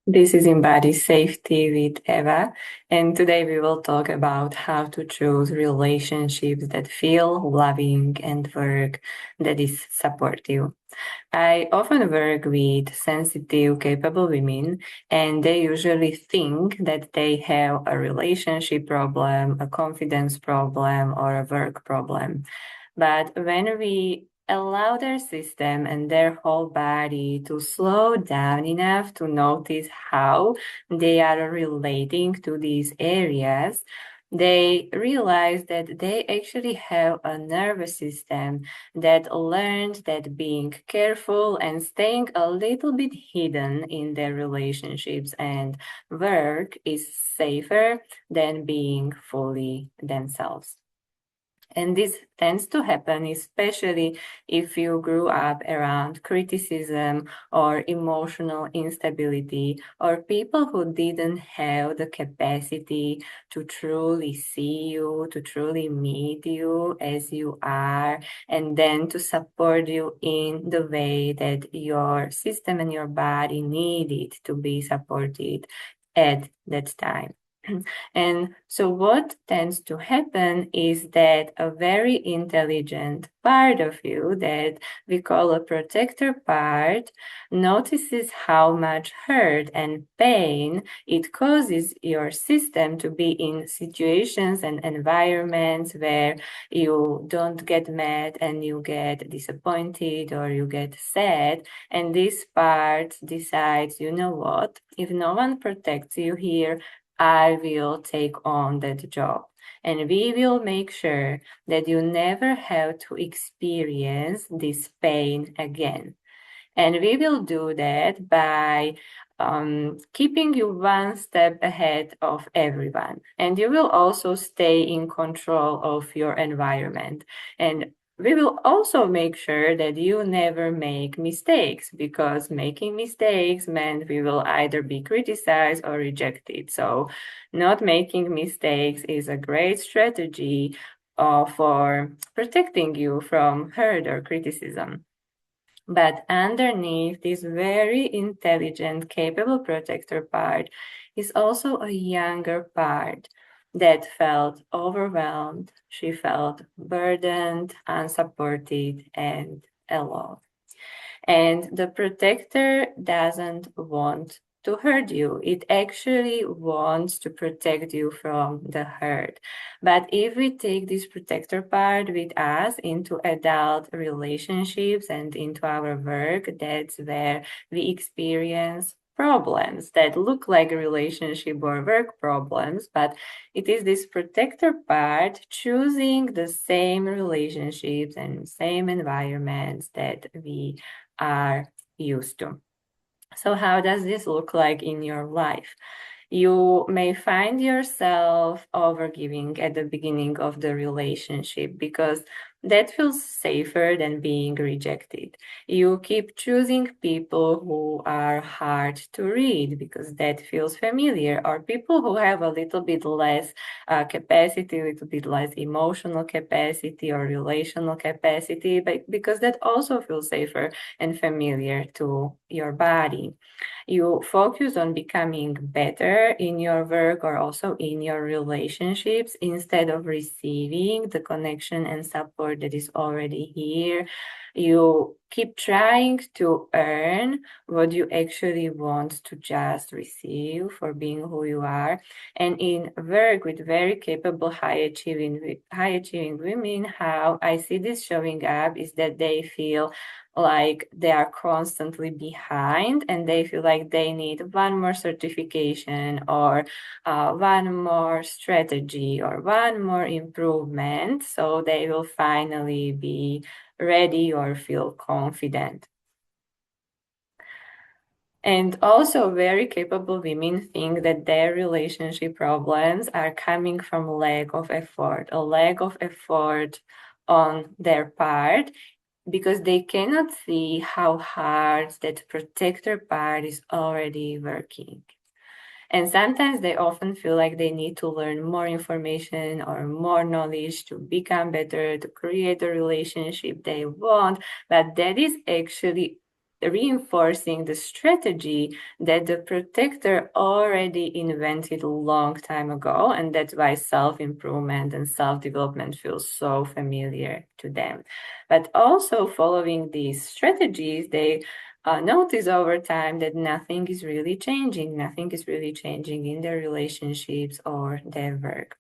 This is Embody Safety with Eva, and today we will talk about how to choose relationships that feel loving and work that is supportive. I often work with sensitive, capable women, and they usually think that they have a relationship problem, a confidence problem, or a work problem. But when we allow their system and their whole body to slow down enough to notice how they are relating to these areas, they realize that they actually have a nervous system that learned that being careful and staying a little bit hidden in their relationships and work is safer than being fully themselves. And this tends to happen, especially if you grew up around criticism or emotional instability, or people who didn't have the capacity to truly see you, to truly meet you as you are, and then to support you in the way that your system and your body needed to be supported at that time. And so, what tends to happen is that a very intelligent part of you that we call a protector part notices how much hurt and pain it causes your system to be in situations and environments where you don't get mad and you get disappointed or you get sad. And this part decides, you know what, if no one protects you here, I will take on that job. And we will make sure that you never have to experience this pain again. And we will do that by keeping you one step ahead of everyone. And you will also stay in control of your environment. And we will also make sure that you never make mistakes, because making mistakes meant we will either be criticized or rejected. So, not making mistakes is a great strategy for protecting you from hurt or criticism. But underneath this very intelligent, capable protector part is also a younger part that felt overwhelmed. She felt burdened, unsupported, and alone. And the protector doesn't want to hurt you. It actually wants to protect you from the hurt. But if we take this protector part with us into adult relationships and into our work, that's where we experience problems that look like relationship or work problems, but it is this protector part choosing the same relationships and same environments that we are used to. So, how does this look like in your life? You may find yourself overgiving at the beginning of the relationship because that feels safer than being rejected. You keep choosing people who are hard to read because that feels familiar, or people who have a little bit less capacity, a little bit less emotional capacity or relational capacity, but because that also feels safer and familiar to your body. You focus on becoming better in your work or also in your relationships instead of receiving the connection and support that is already here. You keep trying to earn what you actually want to just receive for being who you are. And in work with very capable, high achieving women, how I see this showing up is that they feel like they are constantly behind and they feel like they need one more certification or one more strategy or one more improvement so they will finally be ready or feel confident. And also, very capable women think that their relationship problems are coming from lack of effort, a lack of effort on their part, because they cannot see how hard that protector part is already working. And sometimes they often feel like they need to learn more information or more knowledge to become better, to create the relationship they want. But that is actually reinforcing the strategy that the protector already invented a long time ago, and that's why self-improvement and self-development feels so familiar to them. But also following these strategies, they notice over time that nothing is really changing. Nothing is really changing in their relationships or their work.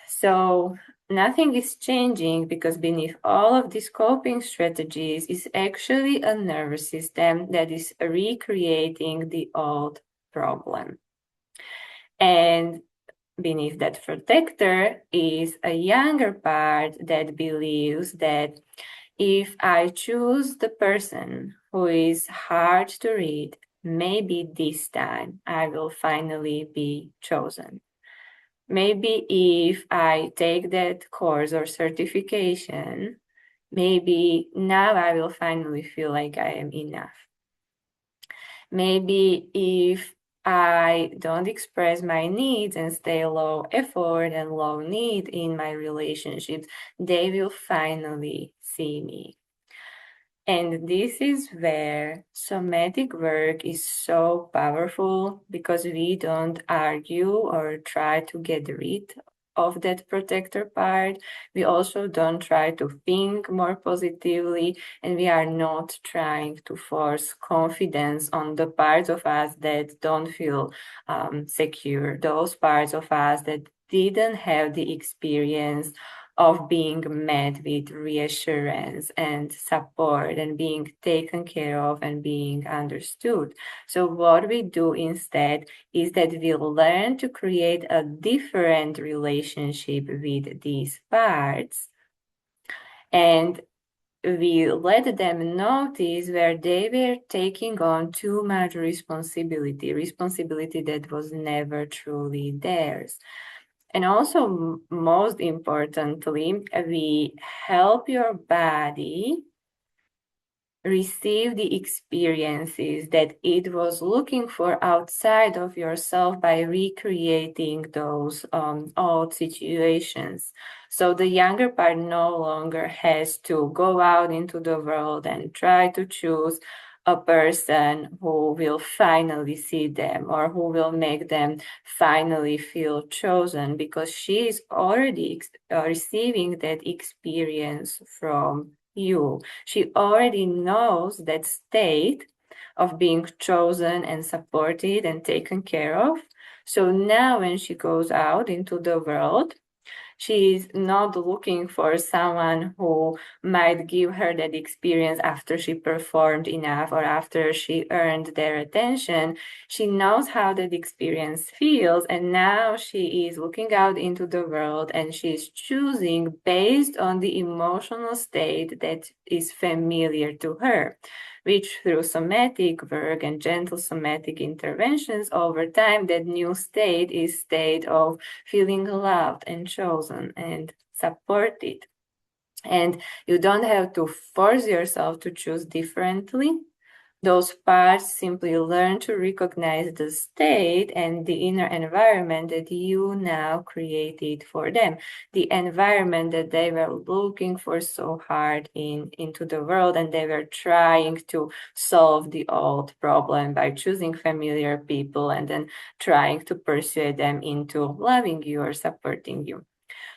So nothing is changing because beneath all of these coping strategies is actually a nervous system that is recreating the old problem. And beneath that protector is a younger part that believes that if I choose the person who is hard to read, maybe this time I will finally be chosen. Maybe if I take that course or certification, maybe now I will finally feel like I am enough. Maybe if I don't express my needs and stay low effort and low need in my relationships, they will finally see me. And this is where somatic work is so powerful because we don't argue or try to get rid of that protector part. We also don't try to think more positively, and we are not trying to force confidence on the parts of us that don't feel secure, those parts of us that didn't have the experience of being met with reassurance and support and being taken care of and being understood. So what we do instead is that we learn to create a different relationship with these parts, and we let them notice where they were taking on too much responsibility that was never truly theirs. And also, most importantly, we help your body receive the experiences that it was looking for outside of yourself by recreating those old situations. So the younger part no longer has to go out into the world and try to choose a person who will finally see them or who will make them finally feel chosen, because she is already receiving that experience from you. She already knows that state of being chosen and supported and taken care of. So now when she goes out into the world, she's not looking for someone who might give her that experience after she performed enough or after she earned their attention. She knows how that experience feels, and now she is looking out into the world and she's choosing based on the emotional state that is familiar to her, which through somatic work and gentle somatic interventions over time, that new state is state of feeling loved and chosen and supported. And you don't have to force yourself to choose differently. Those parts simply learn to recognize the state and the inner environment that you now created for them, the environment that they were looking for so hard into the world, and they were trying to solve the old problem by choosing familiar people and then trying to persuade them into loving you or supporting you.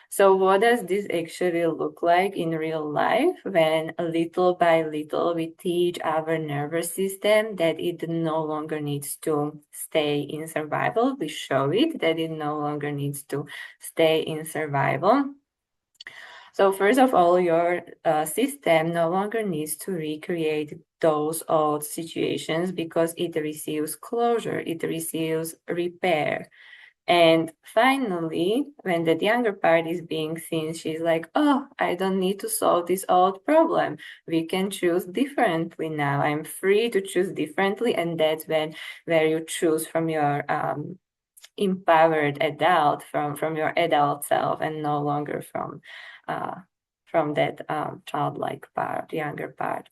So what does this actually look like in real life when little by little we teach our nervous system that it no longer needs to stay in survival? We show it that it no longer needs to stay in survival. So first of all, your system no longer needs to recreate those old situations because it receives closure, it receives repair. And finally, when that younger part is being seen, she's like, oh, I don't need to solve this old problem. We can choose differently now. I'm free to choose differently. And that's when where you choose from your empowered adult, from your adult self, and no longer from that childlike part, younger part.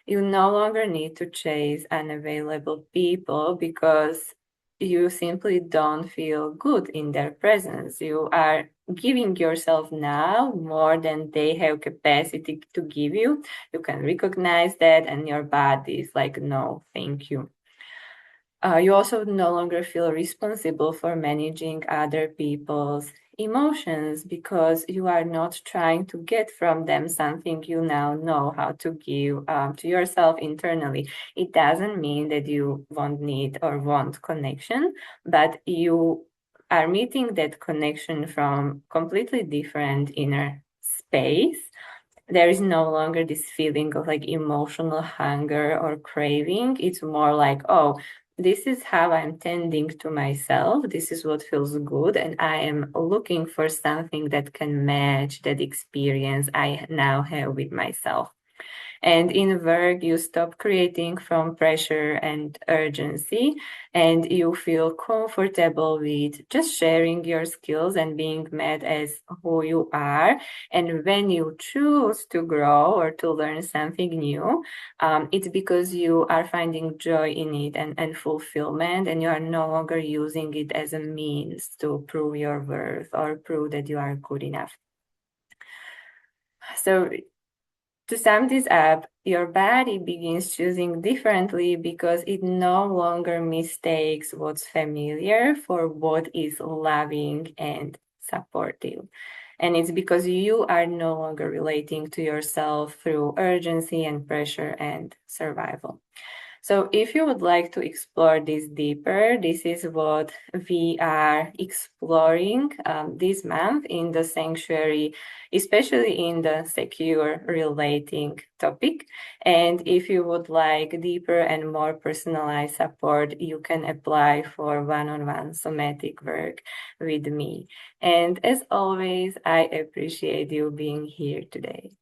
You no longer need to chase unavailable people because you simply don't feel good in their presence. You are giving yourself now more than they have capacity to give you. You can recognize that, and your body is like, no, thank you. You also no longer feel responsible for managing other people's emotions because you are not trying to get from them something you now know how to give to yourself internally. It doesn't mean that you won't need or want connection, but you are meeting that connection from completely different inner space. There is no longer this feeling of like emotional hunger or craving. It's more like, oh, this is how I'm tending to myself. This is what feels good. And I am looking for something that can match that experience I now have with myself. And in work, you stop creating from pressure and urgency, and you feel comfortable with just sharing your skills and being met as who you are. And when you choose to grow or to learn something new, it's because you are finding joy in it and fulfillment, and you are no longer using it as a means to prove your worth or prove that you are good enough. So to sum this up, your body begins choosing differently because it no longer mistakes what's familiar for what is loving and supportive. And it's because you are no longer relating to yourself through urgency and pressure and survival. So, if you would like to explore this deeper, this is what we are exploring this month in the sanctuary, especially in the secure relating topic. And if you would like deeper and more personalized support, you can apply for one-on-one somatic work with me. And as always, I appreciate you being here today.